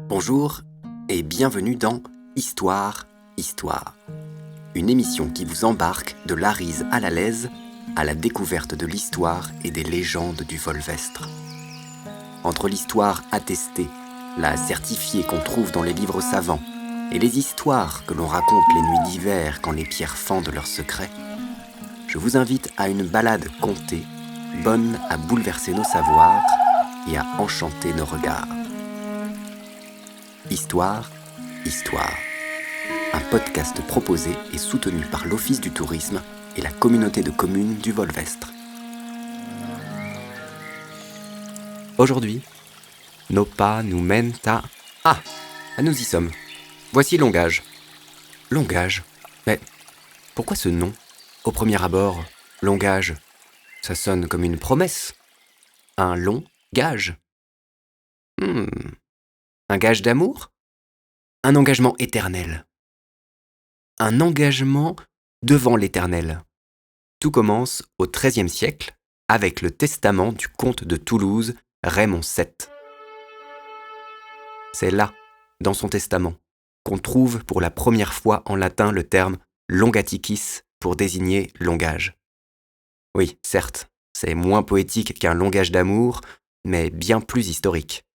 Bonjour et bienvenue dans Histoire, Histoire, une émission qui vous embarque de l'Arise à la Lèze à la découverte de l'histoire et des légendes du Volvestre. Entre l'histoire attestée, la certifiée qu'on trouve dans les livres savants, et les histoires que l'on raconte les nuits d'hiver quand les pierres fendent leurs secrets, je vous invite à une balade contée, bonne à bouleverser nos savoirs et à enchanter nos regards. Histoire, Histoire. Un podcast proposé et soutenu par l'Office du tourisme et la communauté de communes du Volvestre. Aujourd'hui, nos pas nous mènent à... Ah, nous y sommes. Voici Longage. Longage. Mais pourquoi ce nom? Au premier abord, Longage, ça sonne comme une promesse. Un long gage. Un gage d'amour? Un engagement éternel. Un engagement devant l'éternel. Tout commence au XIIIe siècle avec le testament du comte de Toulouse, Raymond VII. C'est là, dans son testament, qu'on trouve pour la première fois en latin le terme longaticis pour désigner longage. Oui, certes, c'est moins poétique qu'un longage d'amour, mais bien plus historique.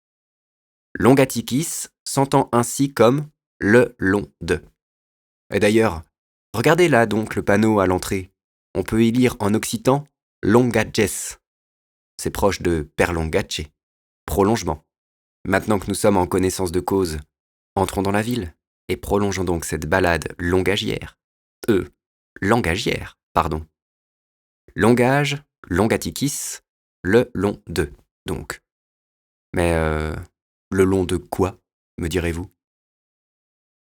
Longaticis s'entend ainsi comme le long de. Et d'ailleurs, regardez là donc le panneau à l'entrée. On peut y lire en occitan longages. C'est proche de perlongace, prolongement. Maintenant que nous sommes en connaissance de cause, entrons dans la ville et prolongeons donc cette balade langagière. Langagière, pardon. Longage, longaticis, le long de, donc. Mais le long de quoi, me direz-vous?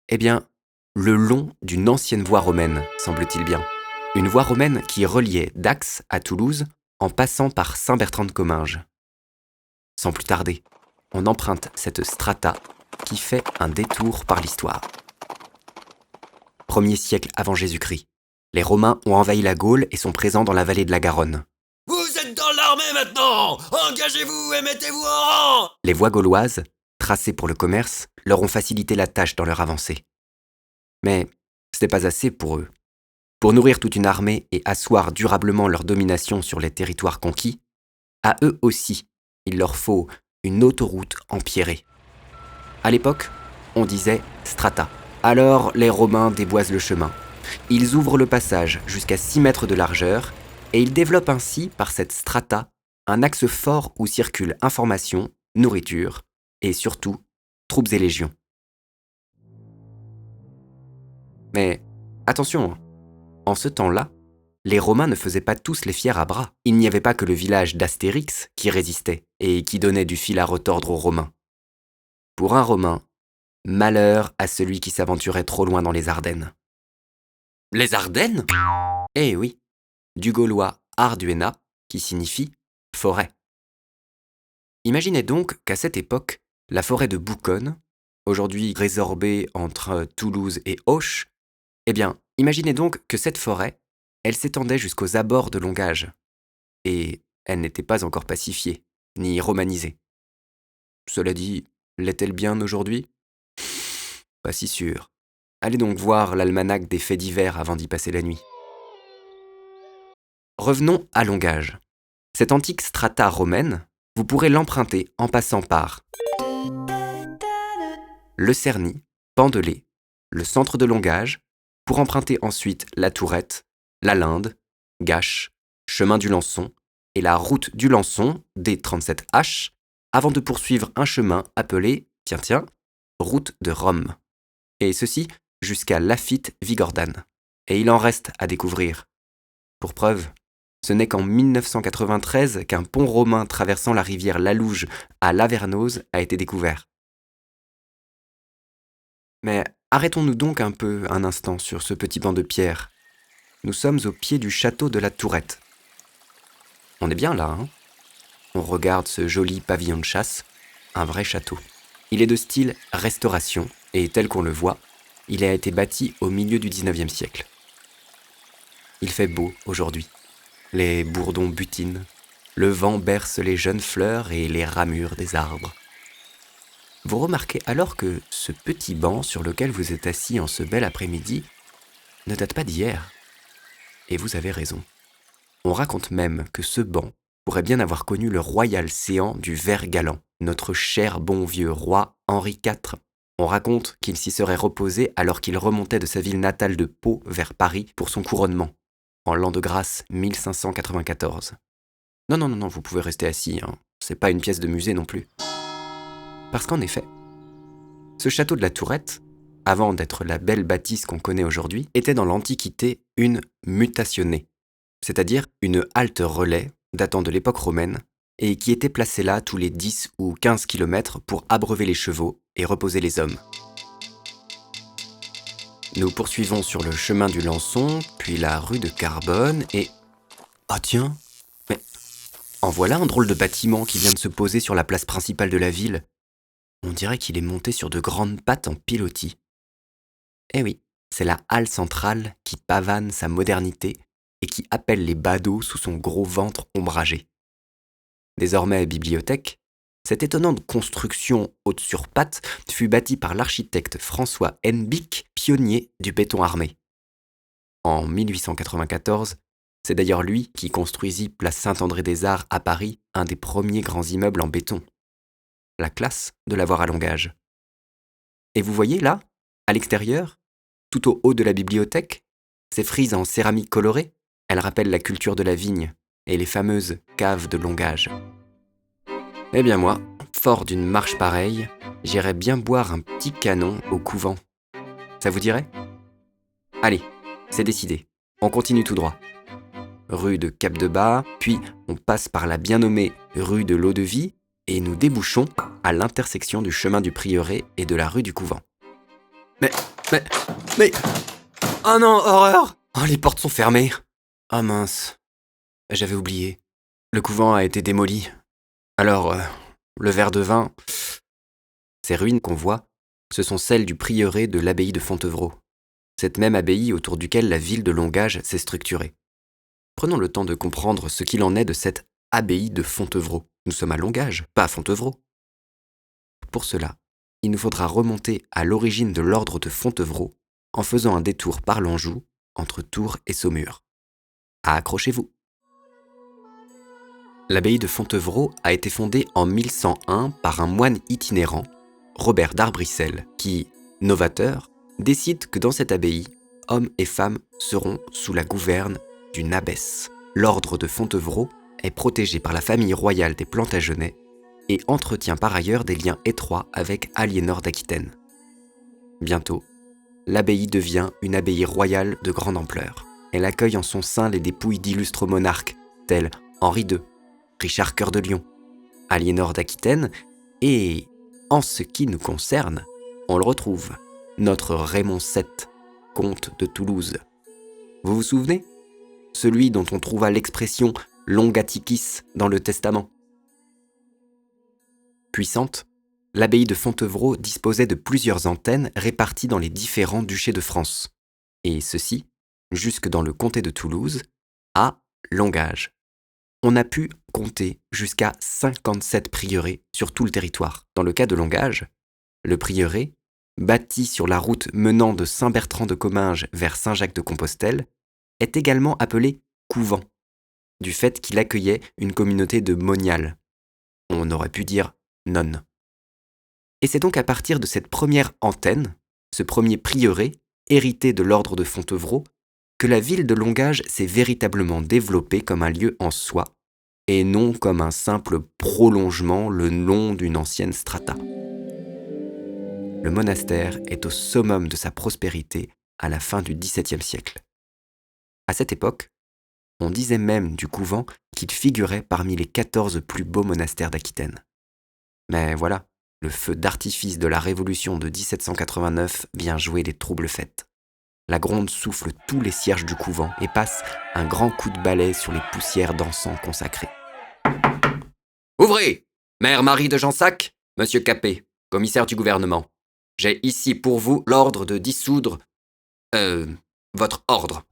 Eh bien, le long d'une ancienne voie romaine, semble-t-il bien. Une voie romaine qui reliait Dax à Toulouse en passant par Saint-Bertrand-de-Comminges. Sans plus tarder, on emprunte cette strata qui fait un détour par l'histoire. 1er siècle avant Jésus-Christ. Les Romains ont envahi la Gaule et sont présents dans la vallée de la Garonne. Vous êtes dans l'armée maintenant! Engagez-vous et mettez-vous en rang! Les voies gauloises, tracées pour le commerce, leur ont facilité la tâche dans leur avancée. Mais ce n'est pas assez pour eux. Pour nourrir toute une armée et asseoir durablement leur domination sur les territoires conquis, à eux aussi, il leur faut une autoroute empierrée. À l'époque, on disait strata. Alors les Romains déboisent le chemin. Ils ouvrent le passage jusqu'à 6 mètres de largeur et ils développent ainsi, par cette strata, un axe fort où circulent information, nourriture et surtout, troupes et légions. Mais attention, en ce temps-là, les Romains ne faisaient pas tous les fiers à bras. Il n'y avait pas que le village d'Astérix qui résistait et qui donnait du fil à retordre aux Romains. Pour un Romain, malheur à celui qui s'aventurait trop loin dans les Ardennes. Les Ardennes? Eh oui, du gaulois Arduena, qui signifie forêt. Imaginez donc qu'à cette époque, la forêt de Bouconne, aujourd'hui résorbée entre Toulouse et Auch, eh bien, imaginez donc que cette forêt, elle s'étendait jusqu'aux abords de Longage. Et elle n'était pas encore pacifiée, ni romanisée. Cela dit, l'est-elle bien aujourd'hui? Pas si sûr. Allez donc voir l'almanach des faits divers avant d'y passer la nuit. Revenons à Longage. Cette antique strata romaine, vous pourrez l'emprunter en passant par le Cerny, Pendelé, le centre de Longage, pour emprunter ensuite la Tourette, la Linde, Gache, chemin du Lançon et la route du Lançon, D37H, avant de poursuivre un chemin appelé, route de Rome. Et ceci jusqu'à Lafitte-Vigordane. Et il en reste à découvrir. Pour preuve, ce n'est qu'en 1993 qu'un pont romain traversant la rivière Lalouge à Lavernoz a été découvert. Mais arrêtons-nous donc un instant sur ce petit banc de pierre. Nous sommes au pied du château de la Tourette. On est bien là, hein? On regarde ce joli pavillon de chasse, un vrai château. Il est de style restauration, et tel qu'on le voit, il a été bâti au milieu du XIXe siècle. Il fait beau aujourd'hui. Les bourdons butinent, le vent berce les jeunes fleurs et les ramures des arbres. Vous remarquez alors que ce petit banc sur lequel vous êtes assis en ce bel après-midi ne date pas d'hier. Et vous avez raison. On raconte même que ce banc pourrait bien avoir connu le royal séant du Vert galant, notre cher bon vieux roi Henri IV. On raconte qu'il s'y serait reposé alors qu'il remontait de sa ville natale de Pau vers Paris pour son couronnement, en l'an de grâce 1594. Non, vous pouvez rester assis, hein. C'est pas une pièce de musée non plus. Parce qu'en effet, ce château de la Tourette, avant d'être la belle bâtisse qu'on connaît aujourd'hui, était dans l'Antiquité une mutationnée, c'est-à-dire une halte relais datant de l'époque romaine et qui était placée là tous les 10 ou 15 kilomètres pour abreuver les chevaux et reposer les hommes. Nous poursuivons sur le chemin du Lançon, puis la rue de Carbone et... Ah tiens, mais en voilà un drôle de bâtiment qui vient de se poser sur la place principale de la ville. On dirait qu'il est monté sur de grandes pattes en pilotis. Eh oui, c'est la halle centrale qui pavane sa modernité et qui appelle les badauds sous son gros ventre ombragé. Désormais bibliothèque, cette étonnante construction haute sur pattes fut bâtie par l'architecte François Hennebique, pionnier du béton armé. En 1894, c'est d'ailleurs lui qui construisit place Saint-André-des-Arts à Paris, un des premiers grands immeubles en béton. La classe de l'avoir à Longage. Et vous voyez là, à l'extérieur, tout au haut de la bibliothèque, ces frises en céramique colorée, elles rappellent la culture de la vigne et les fameuses caves de Longage. Eh bien moi, fort d'une marche pareille, j'irais bien boire un petit canon au couvent. Ça vous dirait ? Allez, c'est décidé, on continue tout droit. Rue de Cap-de-Bas, puis on passe par la bien nommée rue de l'Eau-de-Vie et nous débouchons à l'intersection du chemin du Prieuré et de la rue du Couvent. Mais... Oh non, horreur! Oh, les portes sont fermées. Ah mince, j'avais oublié. Le couvent a été démoli. Alors, le verre de vin... Ces ruines qu'on voit, ce sont celles du prieuré de l'abbaye de Fontevraud. Cette même abbaye autour duquel la ville de Longage s'est structurée. Prenons le temps de comprendre ce qu'il en est de cette abbaye de Fontevraud. Nous sommes à Longage, pas à Fontevraud. Pour cela, il nous faudra remonter à l'origine de l'ordre de Fontevraud en faisant un détour par l'Anjou, entre Tours et Saumur. Accrochez-vous. L'abbaye de Fontevraud a été fondée en 1101 par un moine itinérant, Robert d'Arbrissel, qui, novateur, décide que dans cette abbaye, hommes et femmes seront sous la gouverne d'une abbesse. L'ordre de Fontevraud est protégé par la famille royale des Plantagenets et entretient par ailleurs des liens étroits avec Aliénor d'Aquitaine. Bientôt, l'abbaye devient une abbaye royale de grande ampleur. Elle accueille en son sein les dépouilles d'illustres monarques tels Henri II, Richard Cœur de Lion, Aliénor d'Aquitaine et, en ce qui nous concerne, on le retrouve, notre Raymond VII, comte de Toulouse. Vous vous souvenez ? Celui dont on trouva l'expression « Longaticis » dans le Testament. Puissante, l'abbaye de Fontevraud disposait de plusieurs antennes réparties dans les différents duchés de France, et ceci, jusque dans le comté de Toulouse, à Longage. On a pu compter jusqu'à 57 prieurés sur tout le territoire. Dans le cas de Longage, le prieuré, bâti sur la route menant de Saint-Bertrand-de-Comminges vers Saint-Jacques-de-Compostelle, est également appelé couvent, du fait qu'il accueillait une communauté de moniales. On aurait pu dire nonnes. Et c'est donc à partir de cette première antenne, ce premier prieuré, hérité de l'ordre de Fontevraud, que la ville de Longage s'est véritablement développée comme un lieu en soi, et non comme un simple prolongement le long d'une ancienne strata. Le monastère est au summum de sa prospérité à la fin du XVIIe siècle. À cette époque, on disait même du couvent qu'il figurait parmi les 14 plus beaux monastères d'Aquitaine. Mais voilà, le feu d'artifice de la Révolution de 1789 vient jouer les troubles fêtes. La gronde souffle tous les cierges du couvent et passe un grand coup de balai sur les poussières d'encens consacrés. Ouvrez! Mère Marie de Jansac, Monsieur Capet, commissaire du gouvernement. J'ai ici pour vous l'ordre de dissoudre... votre ordre.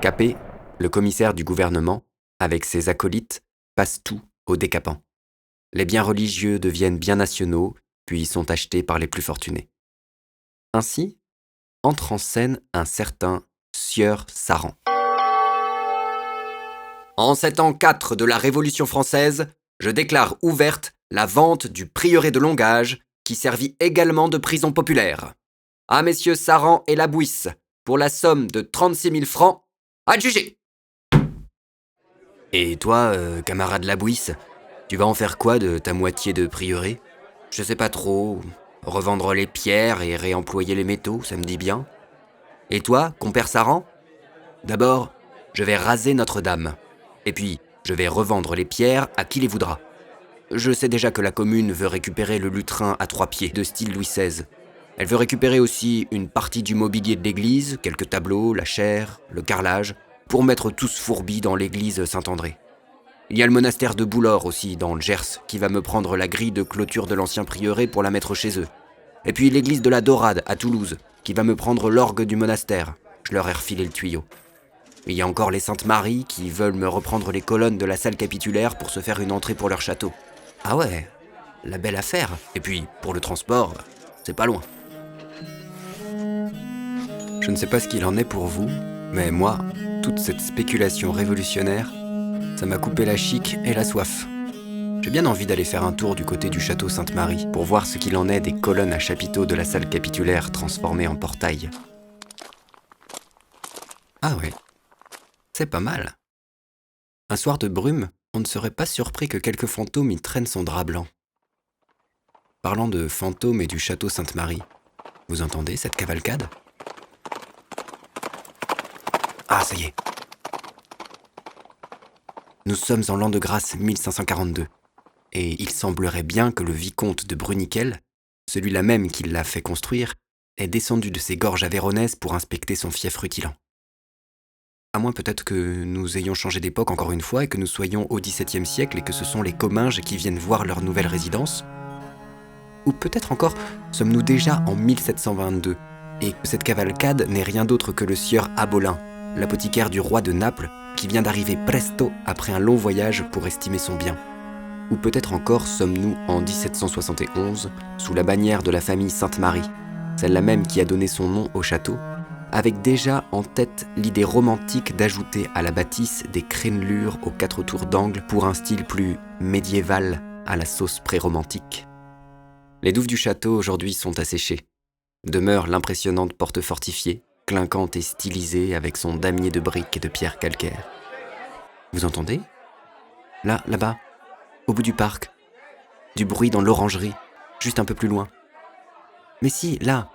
Capet, le commissaire du gouvernement, avec ses acolytes, passe tout au décapant. Les biens religieux deviennent biens nationaux puis sont achetés par les plus fortunés. Ainsi, entre en scène un certain sieur Saran. En cet an 4 de la Révolution française, je déclare ouverte la vente du prieuré de Longage, qui servit également de prison populaire. À messieurs Saran et Labouisse, pour la somme de 36 000 francs, adjugé. Et toi, camarade Labouisse, tu vas en faire quoi de ta moitié de prieuré? Je sais pas trop. Revendre les pierres et réemployer les métaux, ça me dit bien. Et toi, compère Saran? D'abord, je vais raser Notre-Dame. Et puis, je vais revendre les pierres à qui les voudra. Je sais déjà que la commune veut récupérer le lutrin à 3 pieds de style Louis XVI. Elle veut récupérer aussi une partie du mobilier de l'église, quelques tableaux, la chaire, le carrelage, pour mettre tous fourbis dans l'église Saint-André. Il y a le monastère de Boulor aussi, dans le Gers, qui va me prendre la grille de clôture de l'ancien prieuré pour la mettre chez eux. Et puis l'église de la Dorade, à Toulouse, qui va me prendre l'orgue du monastère. Je leur ai refilé le tuyau. Il y a encore les Saintes-Maries qui veulent me reprendre les colonnes de la salle capitulaire pour se faire une entrée pour leur château. Ah ouais, la belle affaire. Et puis, pour le transport, c'est pas loin. Je ne sais pas ce qu'il en est pour vous, mais moi, toute cette spéculation révolutionnaire, ça m'a coupé la chique et la soif. J'ai bien envie d'aller faire un tour du côté du château Sainte-Marie pour voir ce qu'il en est des colonnes à chapiteaux de la salle capitulaire transformées en portail. Ah ouais, c'est pas mal. Un soir de brume, on ne serait pas surpris que quelques fantômes y traînent son drap blanc. Parlant de fantômes et du château Sainte-Marie, vous entendez cette cavalcade? Ah, ça y est. Nous sommes en l'an de grâce 1542, et il semblerait bien que le vicomte de Bruniquel, celui-là même qui l'a fait construire, est descendu de ses gorges aveyronaises pour inspecter son fief rutilant. À moins peut-être que nous ayons changé d'époque encore une fois et que nous soyons au XVIIe siècle et que ce sont les Comminges qui viennent voir leur nouvelle résidence. Ou peut-être encore sommes-nous déjà en 1722 et que cette cavalcade n'est rien d'autre que le sieur Abolin, l'apothicaire du roi de Naples, qui vient d'arriver presto après un long voyage pour estimer son bien. Ou peut-être encore sommes-nous en 1771 sous la bannière de la famille Sainte-Marie, celle-là même qui a donné son nom au château, avec déjà en tête l'idée romantique d'ajouter à la bâtisse des crénelures aux 4 tours d'angle pour un style plus médiéval à la sauce pré-romantique. Les douves du château aujourd'hui sont asséchées. Demeure l'impressionnante porte fortifiée, clinquante et stylisée avec son damier de briques et de pierres calcaires. Vous entendez? Là-bas, au bout du parc. Du bruit dans l'orangerie, juste un peu plus loin. Mais si, là,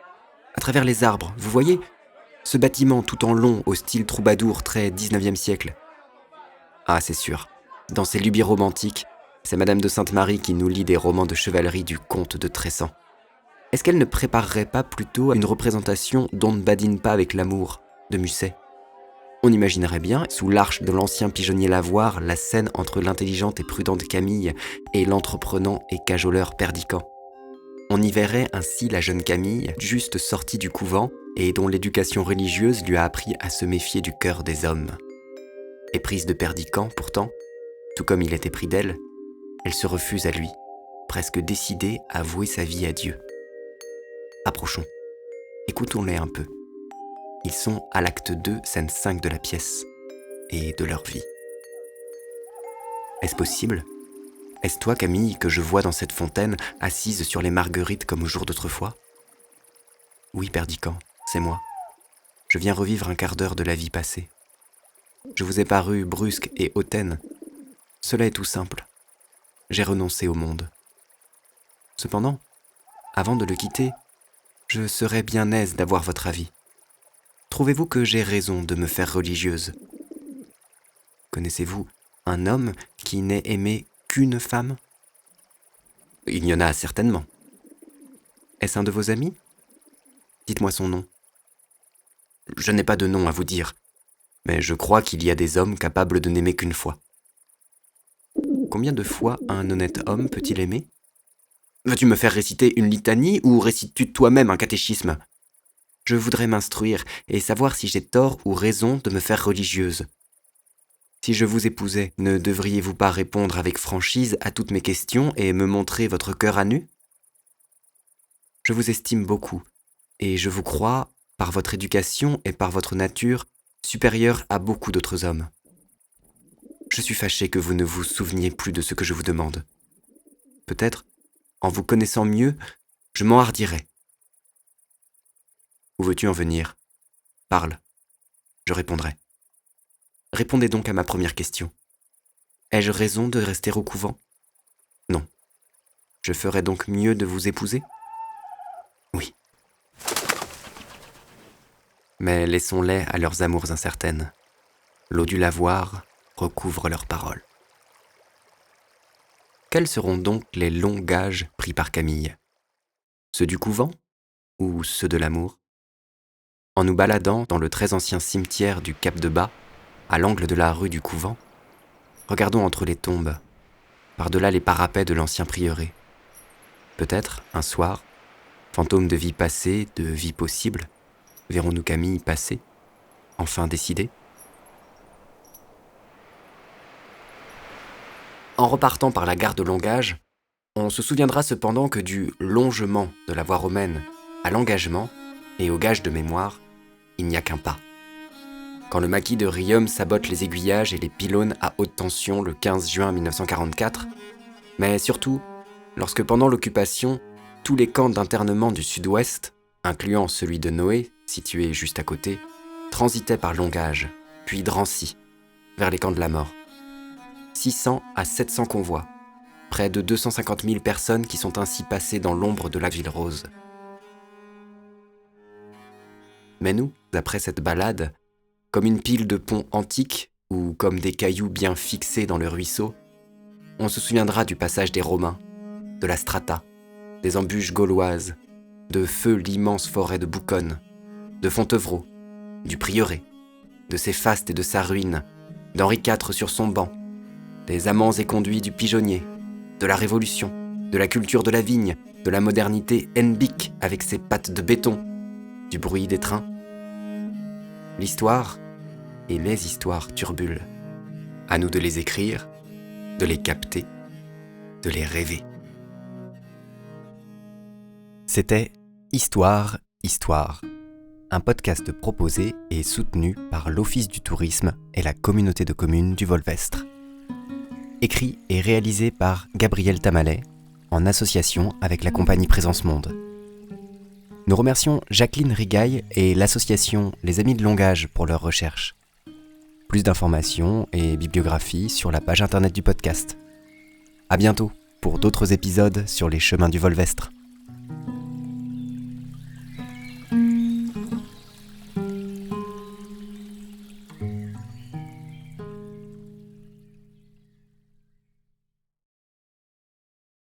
à travers les arbres, vous voyez? Ce bâtiment tout en long au style troubadour très 19e siècle. Ah, c'est sûr. Dans ces lubies romantiques, c'est Madame de Sainte-Marie qui nous lit des romans de chevalerie du comte de Tressan. Est-ce qu'elle ne préparerait pas plutôt une représentation d'On ne badine pas avec l'amour, de Musset? On imaginerait bien, sous l'arche de l'ancien pigeonnier Lavoir, la scène entre l'intelligente et prudente Camille et l'entreprenant et cajoleur Perdican. On y verrait ainsi la jeune Camille, juste sortie du couvent et dont l'éducation religieuse lui a appris à se méfier du cœur des hommes. Éprise de Perdican, pourtant, tout comme il était pris d'elle, elle se refuse à lui, presque décidée à vouer sa vie à Dieu. Approchons, écoutons-les un peu. Ils sont à l'acte 2, scène 5 de la pièce, et de leur vie. Est-ce possible? Est-ce toi, Camille, que je vois dans cette fontaine, assise sur les marguerites comme au jour d'autrefois? Oui, Perdican, c'est moi. Je viens revivre un quart d'heure de la vie passée. Je vous ai paru brusque et hautaine. Cela est tout simple. J'ai renoncé au monde. Cependant, avant de le quitter, je serais bien aise d'avoir votre avis. Trouvez-vous que j'ai raison de me faire religieuse? Connaissez-vous un homme qui n'ait aimé qu'une femme? Il y en a certainement. Est-ce un de vos amis? Dites-moi son nom. Je n'ai pas de nom à vous dire, mais je crois qu'il y a des hommes capables de n'aimer qu'une fois. Combien de fois un honnête homme peut-il aimer? Veux-tu me faire réciter une litanie ou récites-tu toi-même un catéchisme? Je voudrais m'instruire et savoir si j'ai tort ou raison de me faire religieuse. Si je vous épousais, ne devriez-vous pas répondre avec franchise à toutes mes questions et me montrer votre cœur à nu? Je vous estime beaucoup, et je vous crois, par votre éducation et par votre nature, supérieur à beaucoup d'autres hommes. Je suis fâché que vous ne vous souveniez plus de ce que je vous demande. Peut-être, en vous connaissant mieux, je m'enhardirai. Où veux-tu en venir ? Parle, je répondrai. Répondez donc à ma première question. Ai-je raison de rester au couvent ? Non. Je ferais donc mieux de vous épouser ? Oui. Mais laissons-les à leurs amours incertaines. L'eau du lavoir recouvre leurs paroles. Quels seront donc les longs gages pris par Camille ? Ceux du couvent ou ceux de l'amour ? En nous baladant dans le très ancien cimetière du Cap de Bas, à l'angle de la rue du couvent, regardons entre les tombes, par-delà les parapets de l'ancien prieuré. Peut-être, un soir, fantôme de vie passée, de vie possible, verrons-nous Camille passer, enfin décidée ? En repartant par la gare de Longage, on se souviendra cependant que du longement de la voie romaine à l'engagement et au gage de mémoire, il n'y a qu'un pas. Quand le maquis de Riom sabote les aiguillages et les pylônes à haute tension le 15 juin 1944, mais surtout, lorsque pendant l'occupation, tous les camps d'internement du sud-ouest, incluant celui de Noé, situé juste à côté, transitaient par Longage, puis Drancy, vers les camps de la mort. 600 à 700 convois, près de 250 000 personnes qui sont ainsi passées dans l'ombre de la ville rose. Mais nous, après cette balade, comme une pile de ponts antiques ou comme des cailloux bien fixés dans le ruisseau, on se souviendra du passage des Romains, de la Strata, des embûches gauloises, de feu l'immense forêt de Bouconne, de Fontevraud, du prieuré, de ses fastes et de sa ruine, d'Henri IV sur son banc, des amants et conduits du pigeonnier, de la Révolution, de la culture de la vigne, de la modernité hennebique avec ses pattes de béton, du bruit des trains. L'histoire et les histoires turbulent. À nous de les écrire, de les capter, de les rêver. C'était Histoire, Histoire, un podcast proposé et soutenu par l'Office du tourisme et la communauté de communes du Volvestre. Écrit et réalisé par Gabriel Tamalet, en association avec la compagnie Présence Monde. Nous remercions Jacqueline Rigaille et l'association Les Amis de Longage pour leur recherche. Plus d'informations et bibliographies sur la page internet du podcast. À bientôt pour d'autres épisodes sur les chemins du Volvestre.